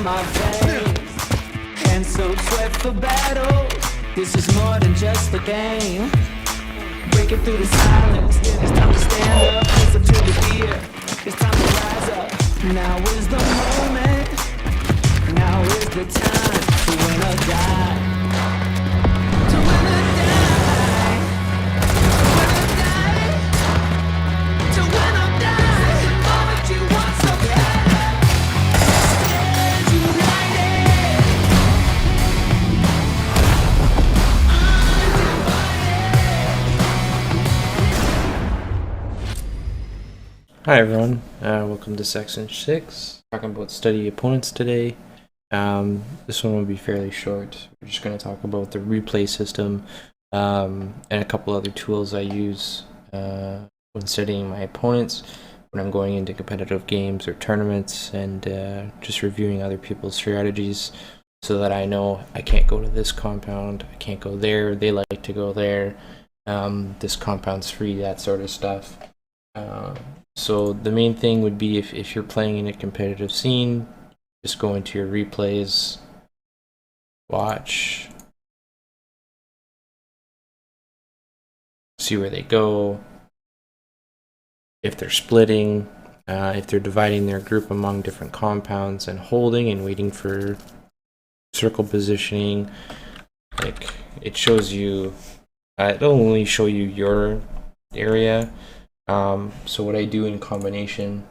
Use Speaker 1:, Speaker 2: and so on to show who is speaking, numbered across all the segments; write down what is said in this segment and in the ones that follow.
Speaker 1: my face, and so sweat for battle. This is more than just a game. Breaking through the silence, it's time to stand up. Listen to the fear, it's time to rise up. Now is the moment, now is the time to win or die. To win or die, to win or die, to win or die. The moment you want so bad, stand united,
Speaker 2: Hi everyone, welcome to section 6, talking about study opponents today. This one will be fairly short. We're just going to talk about the replay system and a couple other tools I use when studying my opponents, when I'm going into competitive games or tournaments, and just reviewing other people's strategies so that I know I can't go to this compound, I can't go there, they like to go there, this compound's free, that sort of stuff. So the main thing would be if you're playing in a competitive scene, just go into your replays, watch, see where they go, if they're splitting, if they're dividing their group among different compounds and holding and waiting for circle positioning. Like, it shows you, it'll only show you your area. So what I do in combination,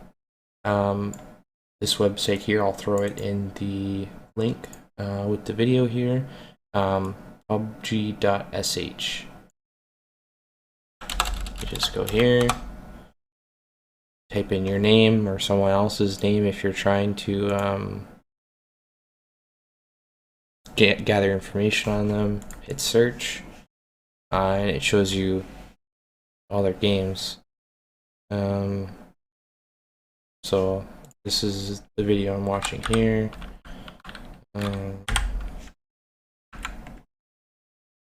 Speaker 2: this website here, I'll throw it in the link with the video here, PUBG.sh. You just go here, type in your name or someone else's name if you're trying to gather information on them, hit search, and it shows you all their games. So this is the video I'm watching here.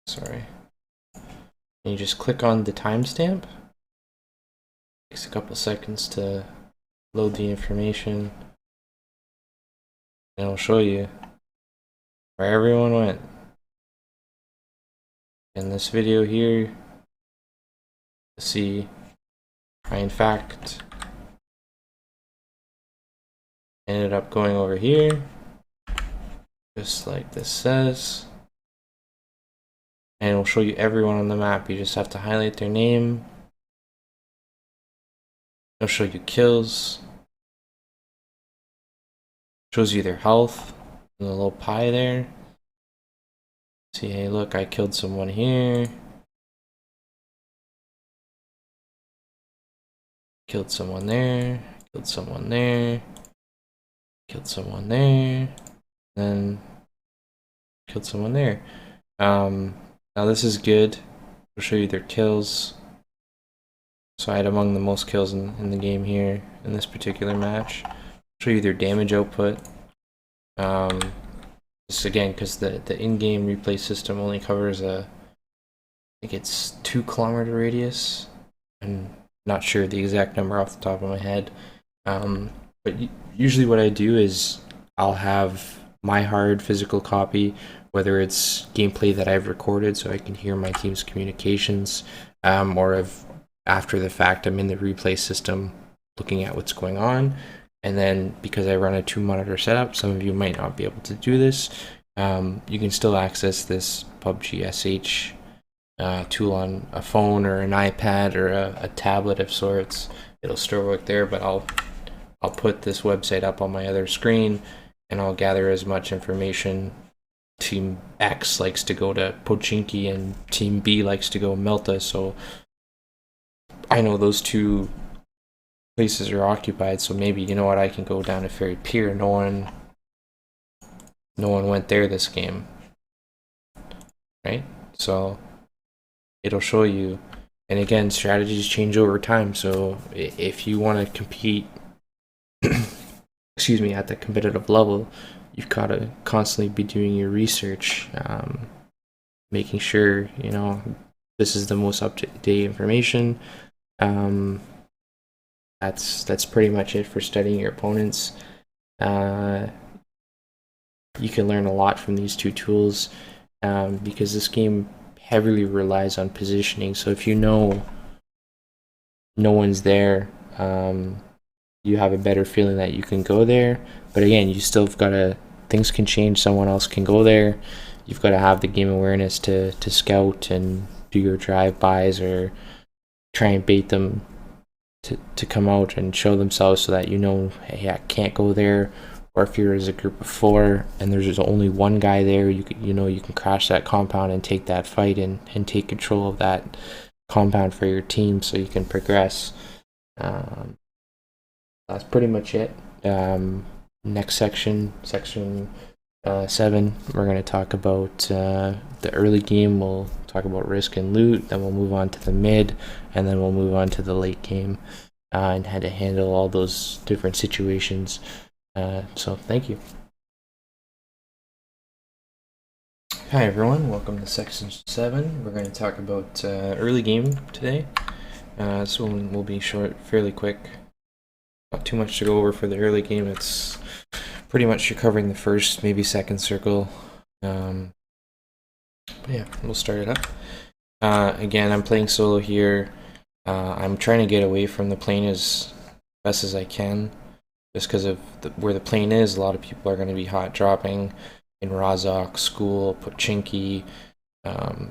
Speaker 2: Sorry. And you just click on the timestamp. Takes a couple seconds to load the information, and it'll show you where everyone went. In this video here, see, I in fact ended up going over here, just like this says, and it will show you everyone on the map. You just have to highlight their name. It'll show you kills, shows you their health, and the little pie there. See, hey look, I killed someone here, killed someone there, killed someone there, killed someone there, then killed someone there. Now this is good. I'll show you their kills. So I had among the most kills in the game here in this particular match. I'll show you their damage output. Just again, because the in-game replay system only covers I think it's 2-kilometer radius. I'm not sure the exact number off the top of my head. But usually what I do is I'll have my hard physical copy, whether it's gameplay that I've recorded so I can hear my team's communications, or if after the fact I'm in the replay system looking at what's going on. And then because I run a 2-monitor setup, some of you might not be able to do this, you can still access this PUBG SH tool on a phone or an iPad or a tablet of sorts. It'll still work there, but I'll put this website up on my other screen, and I'll gather as much information. Team X likes to go to Pochinki and Team B likes to go Melta, so I know those two places are occupied, so maybe, you know what, I can go down to Ferry Pier. No one went there this game, right? So it'll show you. And again, strategies change over time, so if you want to compete excuse me, at the competitive level, you've got to constantly be doing your research, making sure, you know, this is the most up-to-date information. That's pretty much it for studying your opponents. you can learn a lot from these two tools, because this game heavily relies on positioning. So if you know no one's there, you have a better feeling that you can go there. But again, you still got to, things can change, someone else can go there. You've got to have the game awareness to scout and do your drive-bys or try and bait them to come out and show themselves, so that you know, hey, I can't go there. Or if you're as a group of 4 and there's just only one guy there, you can crash that compound and take that fight and take control of that compound for your team, so you can progress. That's pretty much it. Next section 7, we're going to talk about the early game. We'll talk about risk and loot, then we'll move on to the mid, and then we'll move on to the late game, and how to handle all those different situations. So thank you. Hi everyone, welcome to section 7. We're going to talk about early game today. This one will be short, fairly quick. Not too much to go over for the early game. It's pretty much you're covering the first, maybe second circle. But yeah, we'll start it up. Again, I'm playing solo here. I'm trying to get away from the plane as best as I can, just because of where the plane is. A lot of people are going to be hot dropping in Razak, School, Pochinki,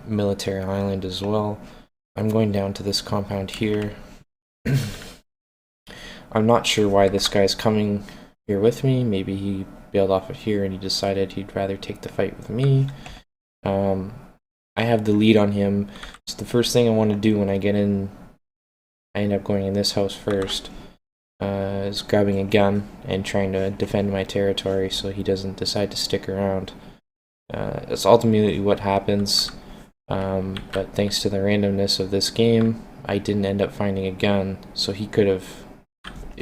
Speaker 2: Military Island as well. I'm going down to this compound here. I'm not sure why this guy's coming here with me. Maybe he bailed off of here and he decided he'd rather take the fight with me. I have the lead on him. So the first thing I want to do when I get in, I end up going in this house first, is grabbing a gun and trying to defend my territory so he doesn't decide to stick around. That's ultimately what happens, but thanks to the randomness of this game, I didn't end up finding a gun, so he could have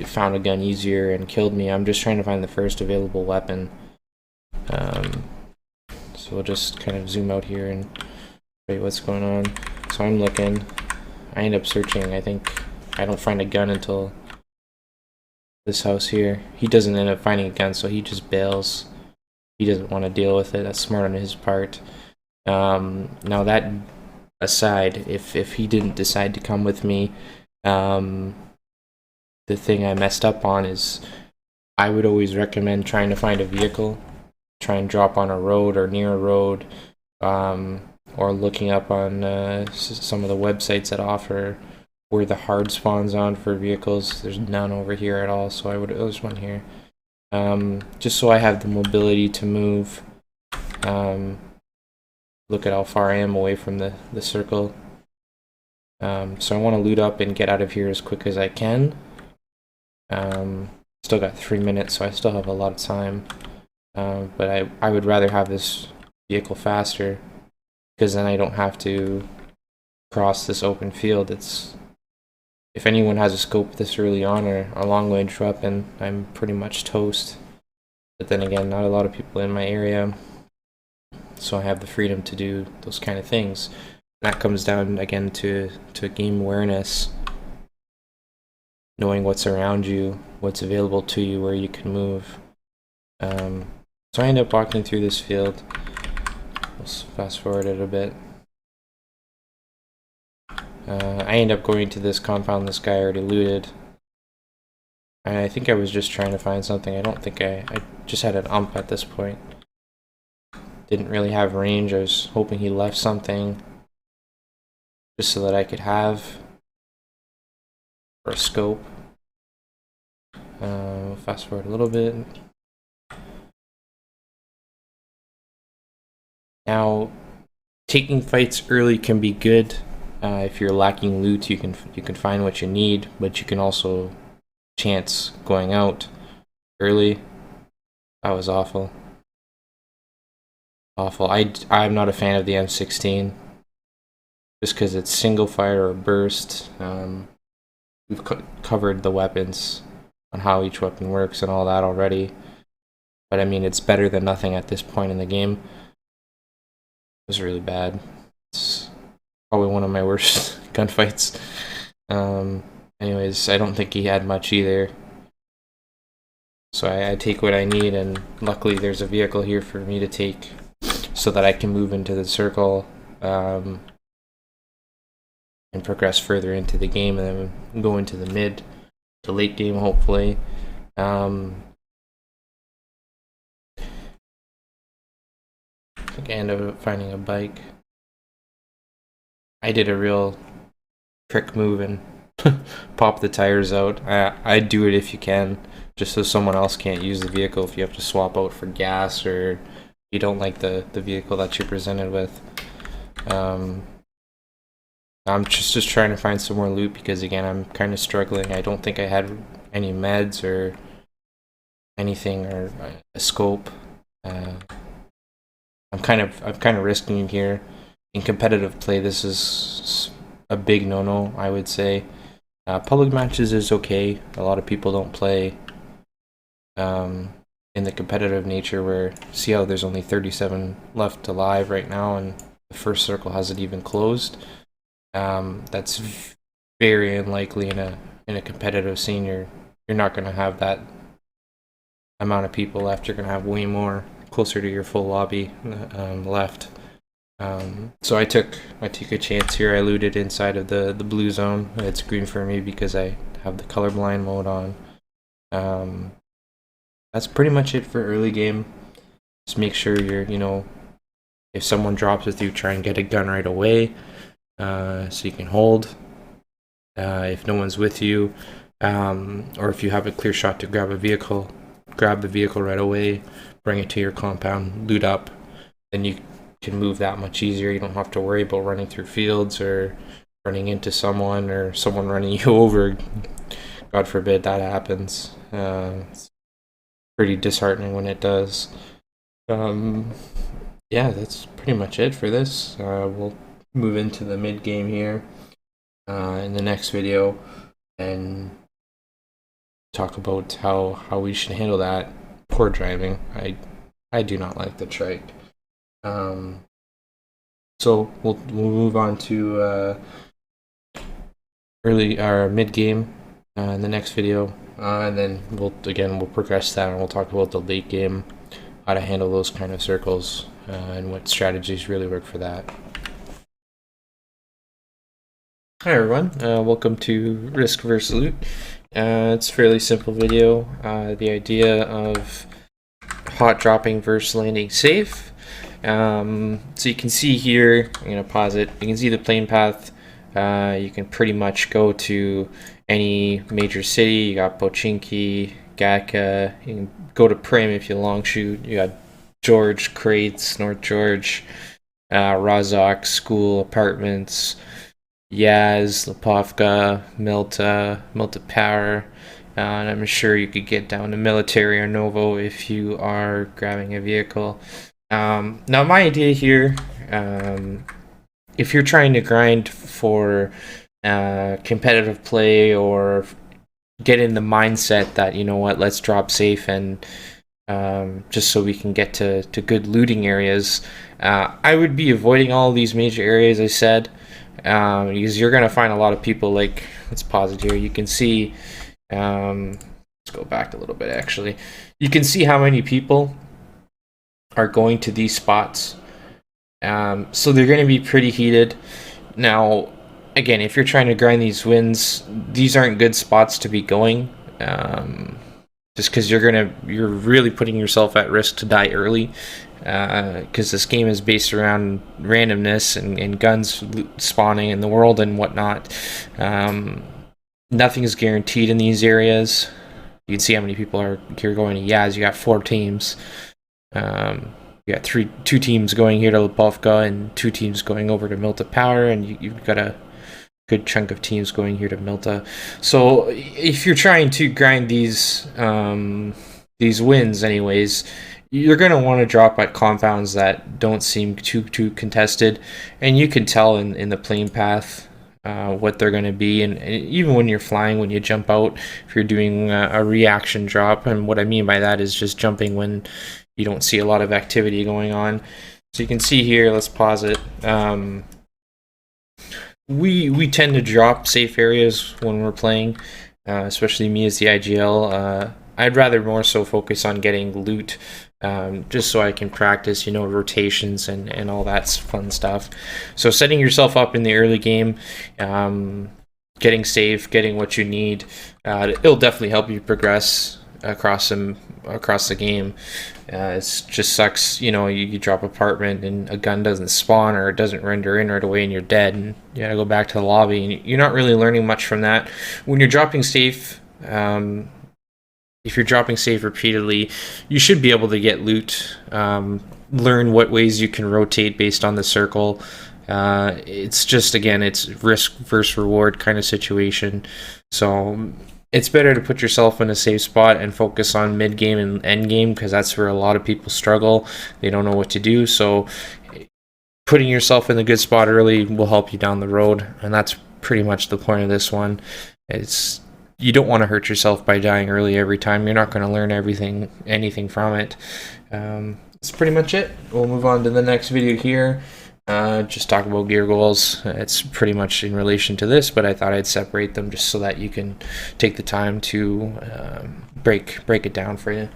Speaker 2: found a gun easier and killed me. I'm just trying to find the first available weapon. So we'll just kind of zoom out here and show you what's going on. So I'm looking, I end up searching. I think I don't find a gun until this house here. He doesn't end up finding a gun, so he just bails. He doesn't want to deal with it. That's smart on his part. Now that aside, if he didn't decide to come with me, the thing I messed up on is I would always recommend trying to find a vehicle, try and drop on a road or near a road, or looking up on some of the websites that offer where the hard spawns on for vehicles. There's none over here at all, so there's one here. Just so I have the mobility to move. Look at how far I am away from the circle. So I want to loot up and get out of here as quick as I can. Still got 3 minutes, so I still have a lot of time. But I would rather have this vehicle faster, because then I don't have to cross this open field. If anyone has a scope this early on or a long range weapon, I'm pretty much toast. But then again, not a lot of people in my area, so I have the freedom to do those kind of things. That comes down again to game awareness, knowing what's around you, what's available to you, where you can move. So I end up walking through this field. Let's fast forward it a bit. I end up going to this compound this guy already looted. I think I was just trying to find something. I don't think I just had an ump at this point. Didn't really have range. I was hoping he left something just so that I could have or a scope. Fast forward a little bit. Now, taking fights early can be good. If you're lacking loot, you can find what you need, but you can also chance going out early. That was awful. Awful. I'm not a fan of the M16, just because it's single fire or burst. We've covered the weapons on how each weapon works and all that already, but I mean, it's better than nothing at this point in the game. It was really bad. It's probably one of my worst gunfights. Anyways, I don't think he had much either. So I take what I need, and luckily there's a vehicle here for me to take so that I can move into the circle and progress further into the game, and then go into the mid to late game, hopefully. I think I ended up finding a bike. I did a real trick move and pop the tires out. I'd do it if you can, just so someone else can't use the vehicle if you have to swap out for gas or you don't like the vehicle that you're presented with. I'm just trying to find some more loot because, again, I'm kind of struggling. I don't think I had any meds or anything, or a scope. I'm kind of risking it here. In competitive play, this is a big no-no, I would say. Public matches is okay. A lot of people don't play in the competitive nature, where, see how there's only 37 left alive right now, and the first circle hasn't even closed. That's very unlikely in a competitive scene. You're not going to have that amount of people left. You're going to have way more, closer to your full lobby left. So I took a chance here. I looted inside of the blue zone. It's green for me because I have the colorblind mode on. That's pretty much it for early game. Just make sure you're, if someone drops with you, try and get a gun right away, so you can hold. If no one's with you, or if you have a clear shot to grab the vehicle right away, bring it to your compound, loot up, then you can move that much easier. You don't have to worry about running through fields or running into someone or someone running you over. God forbid that happens. It's pretty disheartening when it does. Yeah, that's pretty much it for this. We'll move into the mid game here in the next video and talk about how we should handle that poor driving. I do not like the trike. So we'll move on to mid game in the next video, and then we'll progress that, and we'll talk about the late game, how to handle those kind of circles, and what strategies really work for that. Hi everyone, welcome to Risk vs Loot. It's a fairly simple video. The idea of hot dropping versus landing safe. So you can see here, I'm going to pause it, you can see the plane path. You can pretty much go to any major city. You got Pochinki, Gatka, you can go to Prim if you long shoot. You got George, Crates, North George, Razak, School, Apartments, Yaz, Lipovka, Milta Power, and I'm sure you could get down to Military or Novo if you are grabbing a vehicle. Now my idea here, if you're trying to grind for competitive play or get in the mindset that, let's drop safe and just so we can get to good looting areas, I would be avoiding all these major areas I said, because you're going to find a lot of people. Like, let's pause it here. You can see, let's go back a little bit actually. You can see how many people are going to these spots. So they're going to be pretty heated. Now, again, if you're trying to grind these wins, these aren't good spots to be going. Just because you're really putting yourself at risk to die early. Because this game is based around randomness and guns spawning in the world and whatnot. Nothing is guaranteed in these areas. You can see how many people are here going to Yaz. You got 4 teams. You got 2 teams going here to Lipovka and 2 teams going over to Milta Power, and you've got a good chunk of teams going here to Milta. So if you're trying to grind these wins anyways, you're going to want to drop at compounds that don't seem too contested, and you can tell in the plane path what they're going to be, and even when you're flying, when you jump out, if you're doing a reaction drop. And what I mean by that is just jumping when you don't see a lot of activity going on. So you can see here, let's pause it. We tend to drop safe areas when we're playing, especially me as the IGL. I'd rather more so focus on getting loot, just so I can practice, rotations and all that fun stuff. So setting yourself up in the early game, getting safe, getting what you need, it'll definitely help you progress across the game. It just sucks, you drop apartment and a gun doesn't spawn or it doesn't render in right away and you're dead, and you gotta go back to the lobby, and you're not really learning much from that. When you're dropping safe, if you're dropping safe repeatedly, you should be able to get loot, learn what ways you can rotate based on the circle. It's just, again, it's risk versus reward kind of situation. So it's better to put yourself in a safe spot and focus on mid game and end game, because that's where a lot of people struggle. They don't know what to do. So putting yourself in a good spot early will help you down the road, and that's pretty much the point of this one. You don't want to hurt yourself by dying early every time. You're not going to learn anything from it. That's pretty much it. We'll move on to the next video here. Just talk about gear goals. It's pretty much in relation to this, but I thought I'd separate them just so that you can take the time to break it down for you.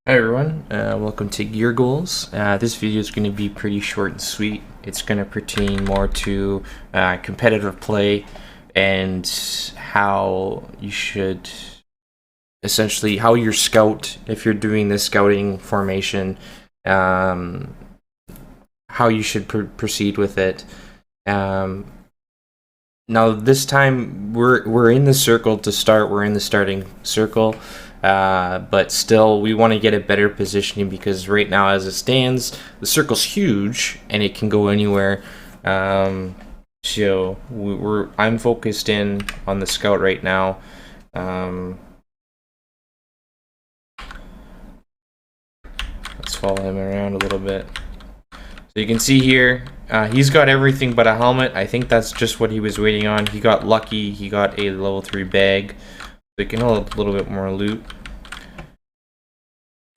Speaker 2: Hi everyone, welcome to gear goals. This video is going to be pretty short and sweet. It's going to pertain more to competitive play and how you should, essentially, how your scout, if you're doing this scouting formation, how you should proceed with it. Now this time we're in the circle to start. We're in the starting circle, but still we want to get a better positioning, because right now as it stands, the circle's huge and it can go anywhere. So I'm focused in on the scout right now. Let's follow him around a little bit. So you can see here, he's got everything but a helmet. I think that's just what he was waiting on. He got lucky. He got a level 3 bag. So he can hold a little bit more loot.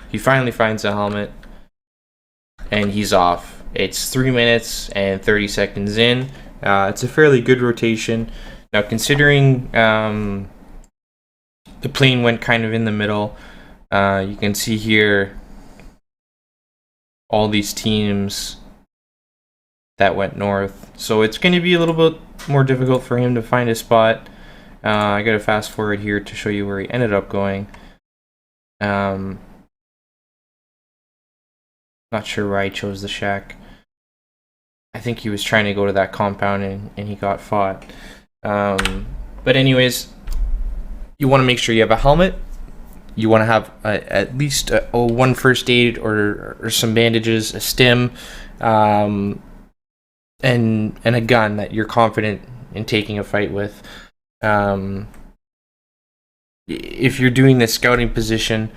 Speaker 2: He finally finds a helmet, and he's off. It's 3 minutes and 30 seconds in. It's a fairly good rotation. Now, considering the plane went kind of in the middle, you can see here all these teams that went north. So it's going to be a little bit more difficult for him to find a spot. I got to fast forward here to show you where he ended up going. Not sure why he chose the shack. I think he was trying to go to that compound and he got fought. But anyways, you want to make sure you have a helmet. You want to have at least one first aid or some bandages, a stim, and a gun that you're confident in taking a fight with. If you're doing this scouting position,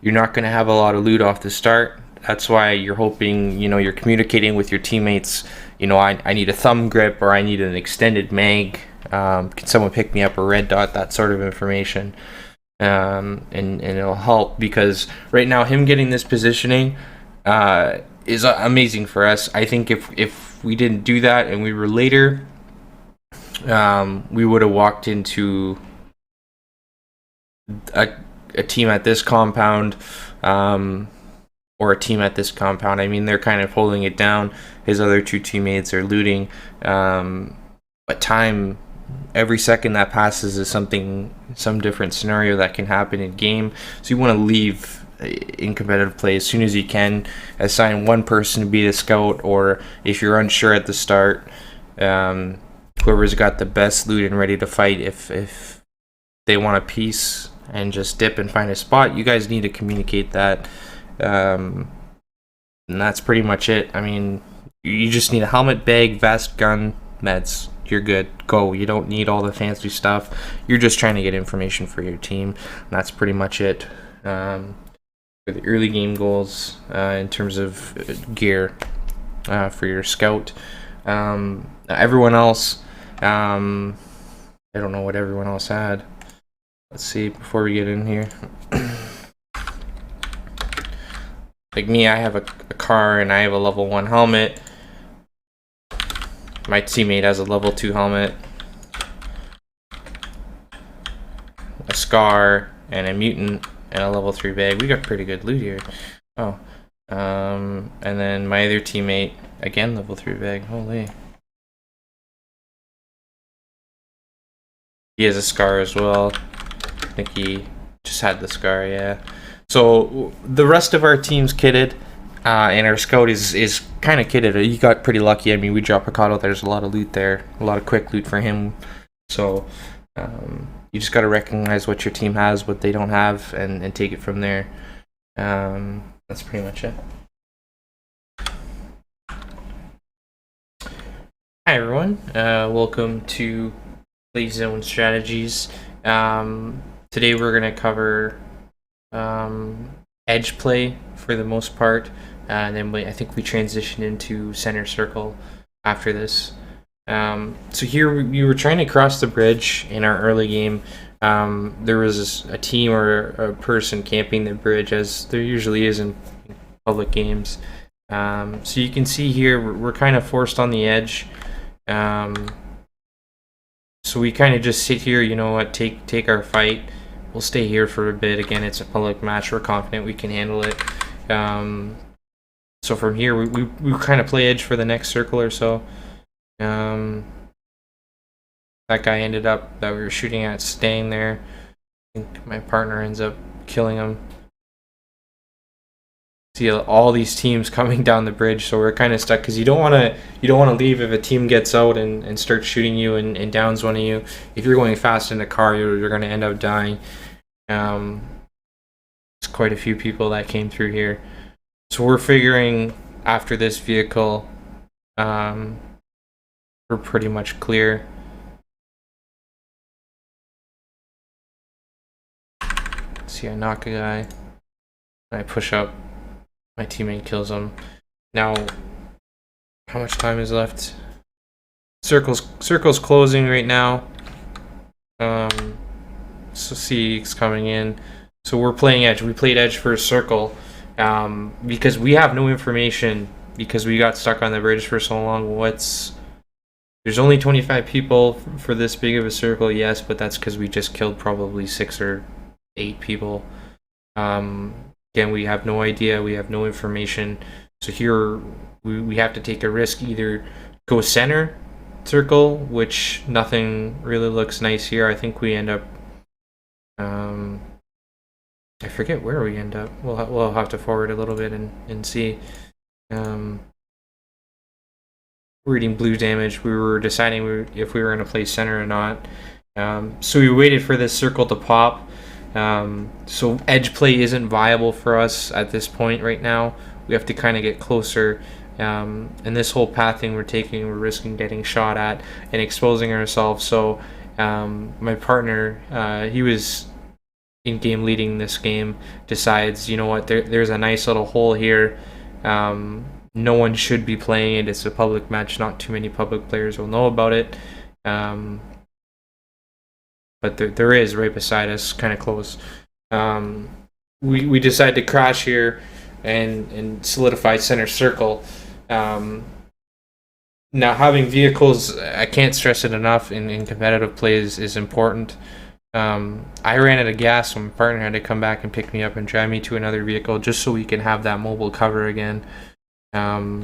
Speaker 2: you're not going to have a lot of loot off the start. That's why you're hoping, you're communicating with your teammates. I need a thumb grip, or I need an extended mag. Can someone pick me up a red dot? That sort of information. And it'll help, because right now him getting this positioning is amazing for us. I think if we didn't do that and we were later, we would have walked into a team at this compound, or a team at this compound. I mean, they're kind of holding it down. His other two teammates are looting, but time, every second that passes is some different scenario that can happen in game. So you want to leave in competitive play as soon as you can. Assign one person to be the scout, or if you're unsure at the start, whoever's got the best loot and ready to fight, if they want a piece and just dip and find a spot, you guys need to communicate that. And that's pretty much it. I mean, you just need a helmet, bag, vest, gun, meds. You're good. Go. You don't need all the fancy stuff. You're just trying to get information for your team. And that's pretty much it for the early game goals in terms of gear for your scout. Everyone else, I don't know what everyone else had. Let's see before we get in here. Like me, I have a car and I have a level 1 helmet. My teammate has a level 2 helmet. a Scar, and a Mutant, and a level 3 bag. We got pretty good loot here. Oh. And then my other teammate, again, level 3 bag. Holy. He has a Scar as well. I think he just had the Scar, yeah. So the rest of our team's kitted, and our scout is kind of kitted. He got pretty lucky. I mean, we dropped Picado. There's a lot of loot there, a lot of quick loot for him. So you just got to recognize what your team has, what they don't have, and take it from there. That's pretty much it. Hi everyone, welcome to Play Zone Strategies. Today we're going to cover edge play for the most part, and then I think we transition into center circle after this. So here we were trying to cross the bridge in our early game. There was a team or a person camping the bridge, as there usually is in public games. So you can see here we're kind of forced on the edge. So we kind of just sit here, you know what, take our fight. We'll stay here for a bit. Again, it's a public match. We're confident we can handle it. So from here, we kind of play edge for the next circle or so. That guy ended up, that we were shooting at, staying there. I think my partner ends up killing him. See all these teams coming down the bridge, so we're kind of stuck because you don't want to leave if a team gets out and starts shooting you and downs one of you. If you're going fast in the car, you're going to end up dying. There's quite a few people that came through here, so we're figuring after this vehicle, we're pretty much clear. See, I knock a guy, and I push up. My teammate kills him. Now, how much time is left? Circle's closing right now. So CX coming in. So we're playing edge. We played edge for a circle because we have no information because we got stuck on the bridge for so long. There's only 25 people for this big of a circle, yes, but that's because we just killed probably 6 or 8 people. Again, we have no idea, we have no information. So here we have to take a risk, either go center circle, which nothing really looks nice here. I think we end up, I forget where we end up. We'll have to forward a little bit and see. Reading blue damage, we were deciding if we were going to play center or not. So we waited for this circle to pop. So edge play isn't viable for us at this point right now. We have to kind of get closer. And this whole pathing we're taking, we're risking getting shot at and exposing ourselves. So my partner, he was in game leading this game, decides, you know what, there's a nice little hole here. No one should be playing it. It's a public match. Not too many public players will know about it. But there is right beside us, kind of close. We decided to crash here and solidify center circle. Now having vehicles, I can't stress it enough, in competitive play is important. I ran out of gas, so my partner had to come back and pick me up and drive me to another vehicle just so we can have that mobile cover again. You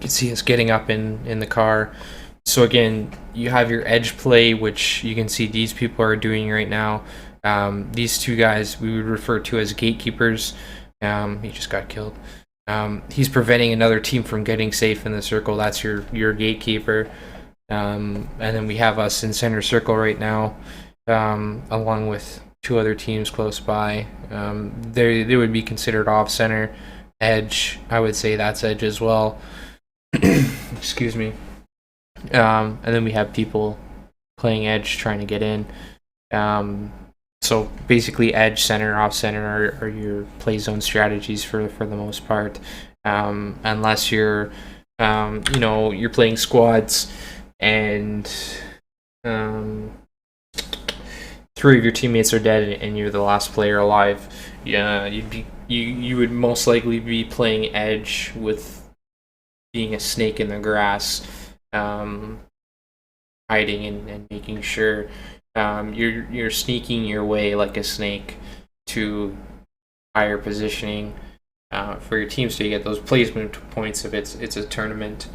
Speaker 2: can see us getting up in the car. So again, you have your edge play, which you can see these people are doing right now. These two guys we would refer to as gatekeepers. He just got killed. He's preventing another team from getting safe in the circle. That's your gatekeeper. And then we have us in center circle right now, along with 2 other teams close by. They would be considered off center. Edge, I would say that's edge as well. Excuse me. And then we have people playing edge trying to get in. So basically edge, center, off center are your play zone strategies for the most part. Unless you're you're playing squads and 3 of your teammates are dead and you're the last player alive. Yeah, you would most likely be playing edge with being a snake in the grass. Hiding and making sure You're sneaking your way like a snake to higher positioning for your team, so you get those placement points if it's a tournament.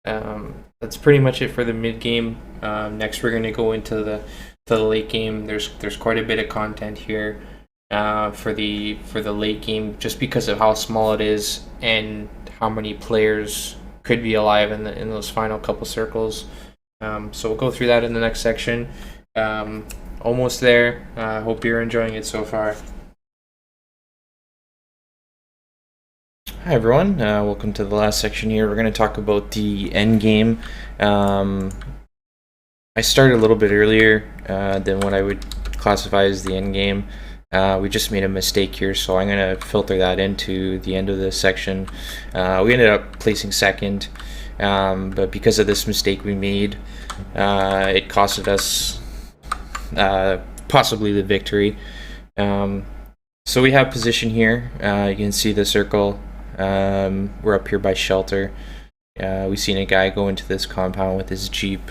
Speaker 2: That's pretty much it for the mid game. Next, we're going to go into the late game. There's quite a bit of content here for the late game, just because of how small it is and how many players could be alive in those final couple circles. So we'll go through that in the next section. Almost there. Hope you're enjoying it so far. Hi everyone, welcome to the last section here. We're going to talk about the end game. I started a little bit earlier than what I would classify as the end game. We just made a mistake here, so I'm going to filter that into the end of this section. We ended up placing second, but because of this mistake we made, it costed us possibly the victory. So we have position here. You can see the circle. We're up here by shelter. We've seen a guy go into this compound with his Jeep.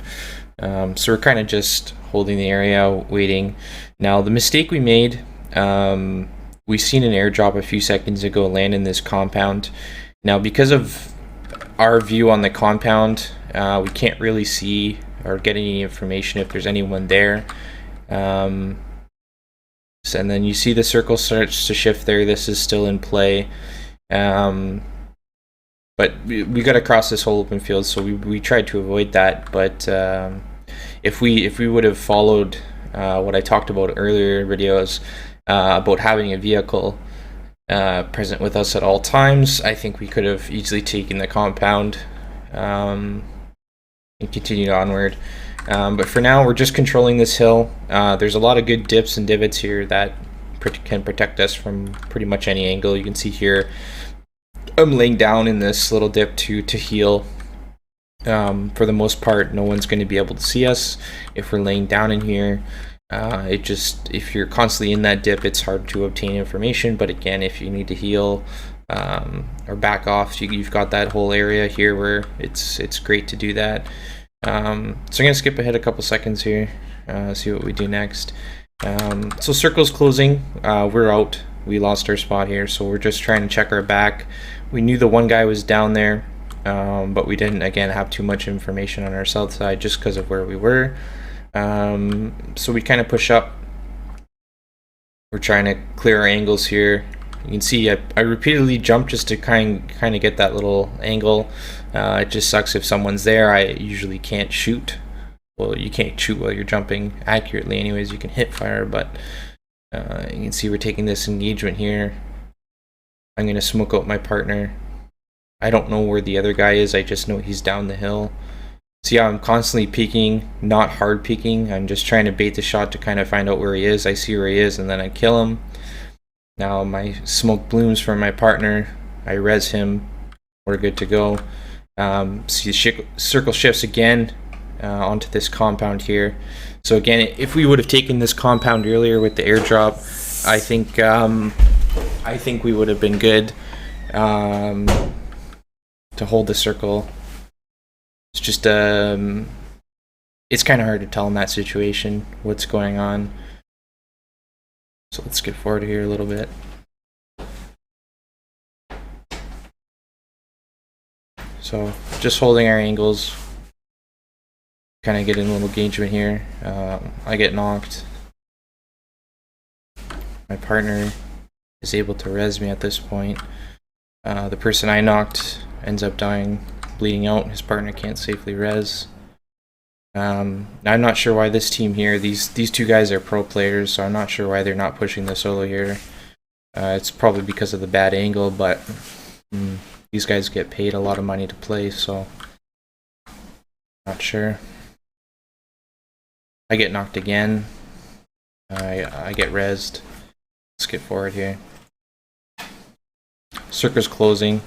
Speaker 2: So we're kind of just holding the area, waiting. Now the mistake we made, we've seen an airdrop a few seconds ago land in this compound. Now because of our view on the compound, we can't really see or get any information if there's anyone there. And then you see the circle starts to shift there. This is still in play. But we got to cross this whole open field, so we tried to avoid that. But if we would have followed what I talked about earlier videos about having a vehicle present with us at all times, I think we could have easily taken the compound and continued onward. But for now, we're just controlling this hill. There's a lot of good dips and divots here that can protect us from pretty much any angle. You can see here I'm laying down in this little dip to heal. For the most part, no one's going to be able to see us if we're laying down in here. If you're constantly in that dip, it's hard to obtain information. But again, if you need to heal or back off, you've got that whole area here where it's great to do that. So I'm going to skip ahead a couple seconds here, see what we do next. So circle's closing, we're out, we lost our spot here, so we're just trying to check our back. We knew the one guy was down there, but we didn't, again, have too much information on our south side just because of where we were. So we kind of push up. We're trying to clear our angles here. You can see I repeatedly jump just to kind of get that little angle. It just sucks if someone's there. I usually can't shoot. Well, you can't shoot while you're jumping accurately anyways. You can hit fire, but you can see we're taking this engagement here. I'm going to smoke out my partner. I don't know where the other guy is. I just know he's down the hill. See how I'm constantly peeking, not hard peeking. I'm just trying to bait the shot to kind of find out where he is. I see where he is, and then I kill him. Now my smoke blooms for my partner. I res him. We're good to go. See the circle shifts again onto this compound here. So again, if we would have taken this compound earlier with the airdrop, I think we would have been good to hold the circle. It's just it's kind of hard to tell in that situation what's going on. So let's skip forward here a little bit. So just holding our angles, kind of getting a little engagement here. I get knocked. My partner is able to res me at this point. The person I knocked ends up dying, bleeding out. His partner can't safely res. I'm not sure why this team here, these two guys are pro players, so I'm not sure why they're not pushing the solo here. It's probably because of the bad angle, but these guys get paid a lot of money to play, so not sure. I get knocked again. I get rezzed. Skip forward here. Circle's closing.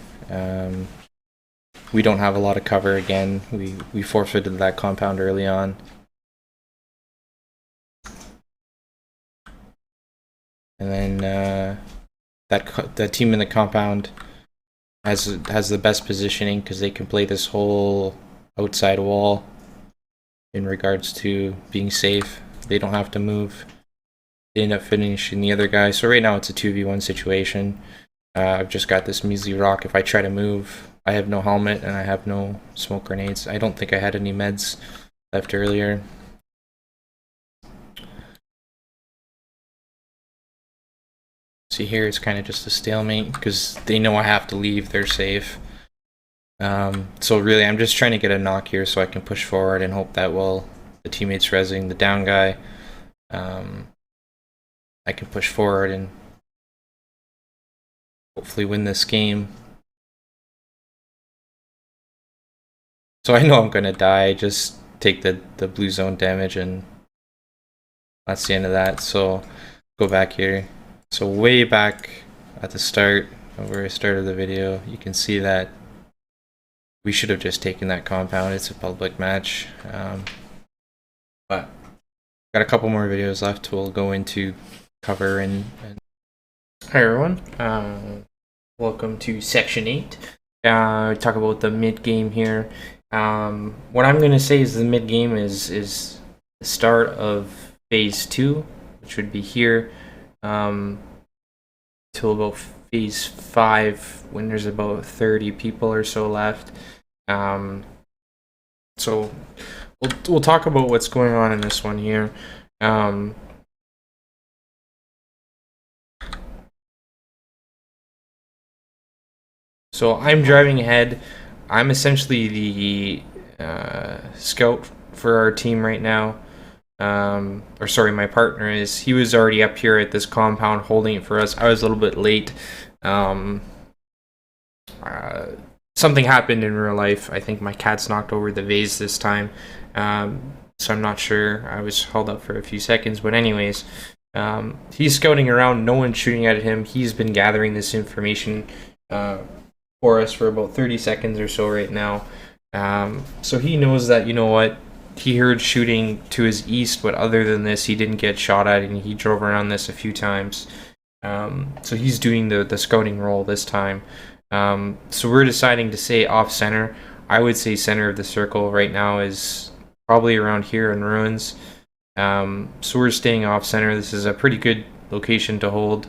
Speaker 2: We don't have a lot of cover again. We forfeited that compound early on. And then that team in the compound has the best positioning because they can play this whole outside wall in regards to being safe. They don't have to move. They end up finishing the other guy. So right now it's a 2v1 situation. I've just got this measly rock. If I try to move, I have no helmet and I have no smoke grenades. I don't think I had any meds left earlier. See here, it's kind of just a stalemate because they know I have to leave. They're safe. So really, I'm just trying to get a knock here so I can push forward and hope that while the teammates rezzing the down guy, I can push forward and hopefully win this game. So I know I'm gonna die. Just take the blue zone damage, and that's the end of that. So go back here. So way back at the start, where I started the video, you can see that we should have just taken that compound. It's a public match. But got a couple more videos left. We'll go into cover and... Hi everyone. Welcome to section 8. Talk about the mid game here. What I'm going to say is the mid game is the start of phase 2, which would be here till about phase 5 when there's about 30 people or so left. So we'll talk about what's going on in this one here. So I'm driving ahead. I'm essentially the scout for our team right now. Or sorry, my partner is. He was already up here at this compound holding it for us. I was a little bit late. Something happened in real life. I think my cat's knocked over the vase this time. So I'm not sure. I was held up for a few seconds. But anyways, he's scouting around. No one's shooting at him. He's been gathering this information for us for about 30 seconds or so right now. So he knows that, you know what, he heard shooting to his east, but other than this, he didn't get shot at, and he drove around this a few times. So he's doing the scouting role this time. So we're deciding to stay off center. I would say center of the circle right now is probably around here in ruins. So we're staying off center. This is a pretty good location to hold.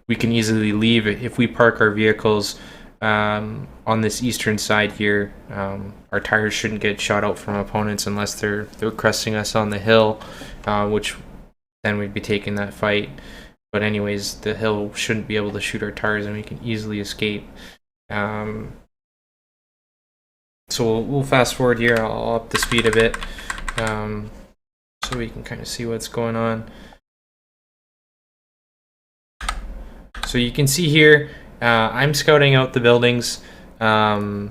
Speaker 2: We can easily leave if we park our vehicles on this eastern side here. Our tires shouldn't get shot out from opponents unless they're cresting us on the hill, which then we'd be taking that fight. But anyways, the hill shouldn't be able to shoot our tires, and we can easily escape. So we'll fast forward here. I'll up the speed a bit so we can kind of see what's going on. So you can see here, I'm scouting out the buildings. We're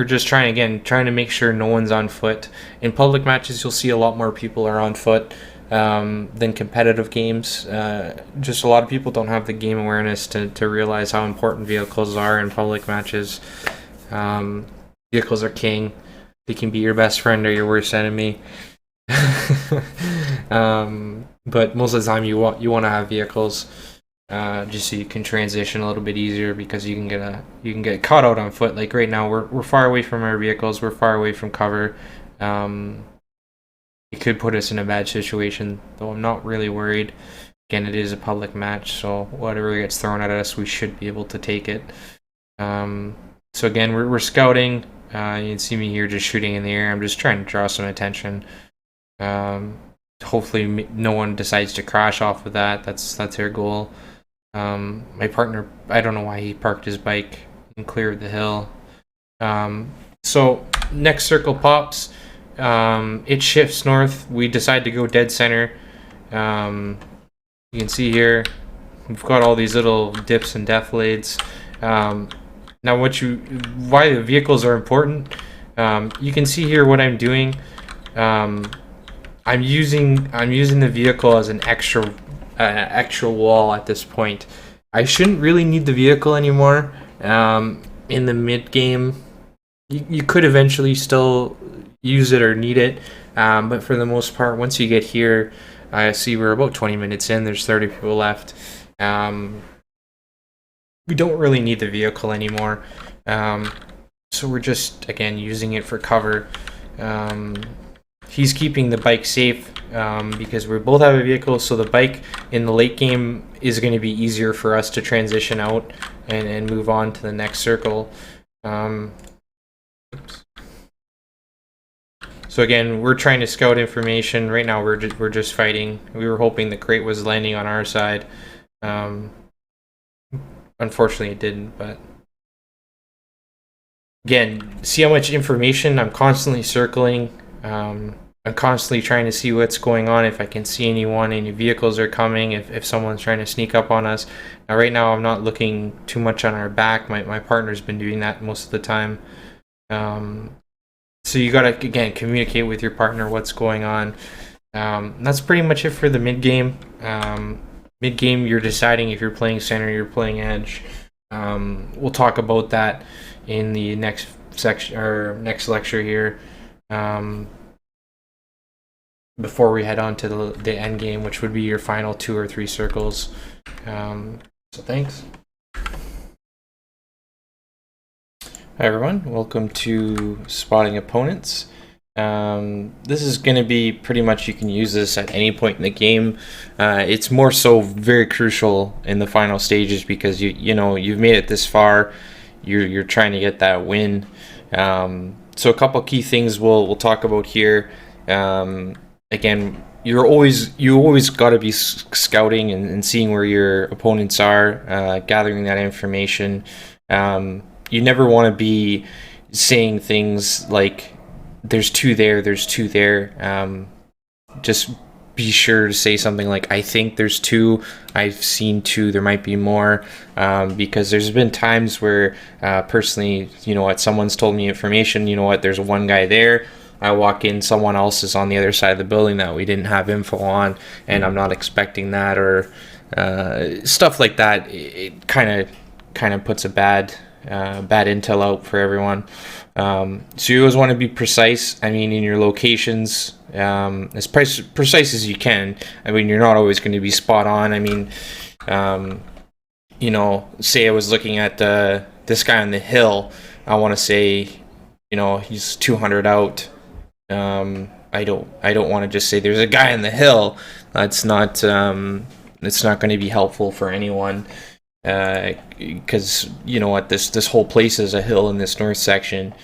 Speaker 2: just trying to make sure no one's on foot. In public matches, you'll see a lot more people are on foot than competitive games. Just a lot of people don't have the game awareness to realize how important vehicles are in public matches. Vehicles are king. They can be your best friend or your worst enemy. But most of the time, you want to have vehicles. Just so you can transition a little bit easier, because you can get caught out on foot. Like right now, we're far away from our vehicles. We're far away from cover. It could put us in a bad situation, though I'm not really worried. Again, it is a public match, so whatever gets thrown at us, we should be able to take it. So again, we're scouting. You can see me here just shooting in the air. I'm just trying to draw some attention. Hopefully, no one decides to crash off of that. That's our goal. My partner, I don't know why he parked his bike and cleared the hill. So next circle pops. It shifts north. We decide to go dead center. You can see here we've got all these little dips and defilades. Now why the vehicles are important, you can see here what I'm doing. I'm using the vehicle as an extra wall at this point. I shouldn't really need the vehicle anymore. In the mid game, you could eventually still use it or need it, but for the most part, once you get here, I see we're about 20 minutes in. There's 30 people left. We don't really need the vehicle anymore, so we're just again using it for cover. He's keeping the bike safe because we both have a vehicle, so the bike in the late game is going to be easier for us to transition out and move on to the next circle. So again, we're trying to scout information. Right now we're just fighting. We were hoping the crate was landing on our side. Unfortunately it didn't, but again, see how much information I'm constantly circling. I'm constantly trying to see what's going on, if I can see anyone, any vehicles are coming, if someone's trying to sneak up on us. Now right now I'm not looking too much on our back. My partner's been doing that most of the time. So you gotta, again, communicate with your partner what's going on. That's pretty much it for the mid-game. Mid-game, you're deciding if you're playing center, you're playing edge. We'll talk about that in the next section or next lecture here. Before we head on to the end game, which would be your final 2 or 3 circles. So thanks. Hi everyone, welcome to Spotting Opponents. This is going to be pretty much, you can use this at any point in the game. It's more so very crucial in the final stages because you know you've made it this far. You're trying to get that win. So a couple key things we'll talk about here. Again, you always got to be scouting and seeing where your opponents are, gathering that information. You never want to be saying things like there's 2 there, there's 2 there. Just be sure to say something like, I think there's 2, I've seen 2, there might be more, because there's been times where personally, you know what, someone's told me information, you know what, there's 1 guy there. I walk in, someone else is on the other side of the building that we didn't have info on, and I'm not expecting that, or stuff like that. It kind of puts a bad intel out for everyone. So you always want to be precise. I mean, in your locations, as precise as you can. I mean, you're not always going to be spot on. I mean, you know, say I was looking at this guy on the hill. I want to say, you know, he's 200 out. I don't want to just say there's a guy on the hill. That's not it's not going to be helpful for anyone, because you know what, this whole place is a hill in this north section.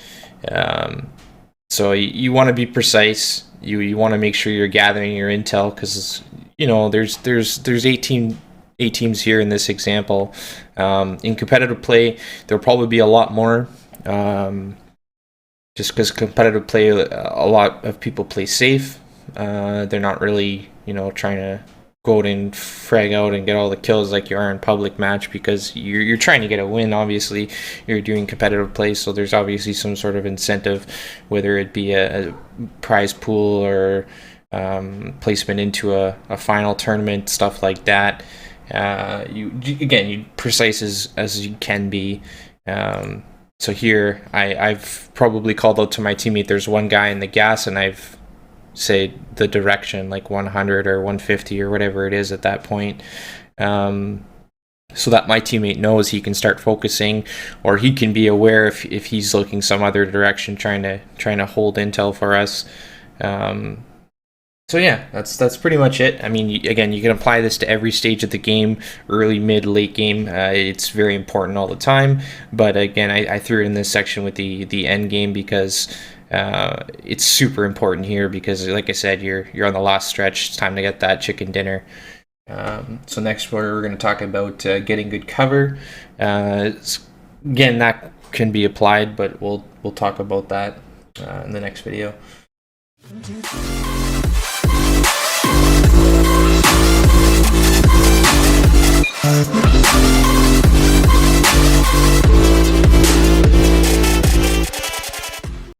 Speaker 2: So you want to be precise. You want to make sure you're gathering your intel, because you know there's 8 teams here in this example. In competitive play, there'll probably be a lot more. Just because competitive play, a lot of people play safe. They're not really, you know, trying to go out and frag out and get all the kills like you are in public match, because you're trying to get a win. Obviously, you're doing competitive play, so there's obviously some sort of incentive, whether it be a prize pool or placement into a final tournament, stuff like that. You precise as you can be. So here, I've probably called out to my teammate, there's 1 guy in the gas, and I've said the direction, like 100 or 150 or whatever it is at that point, so that my teammate knows he can start focusing, or he can be aware if he's looking some other direction, trying to hold intel for us. So yeah, that's pretty much it. I mean, again, you can apply this to every stage of the game, early, mid, late game. It's very important all the time. But again, I threw it in this section with the end game because it's super important here, because like I said, you're on the last stretch. It's time to get that chicken dinner. So next we're going to talk about getting good cover. Again, that can be applied, but we'll talk about that in the next video.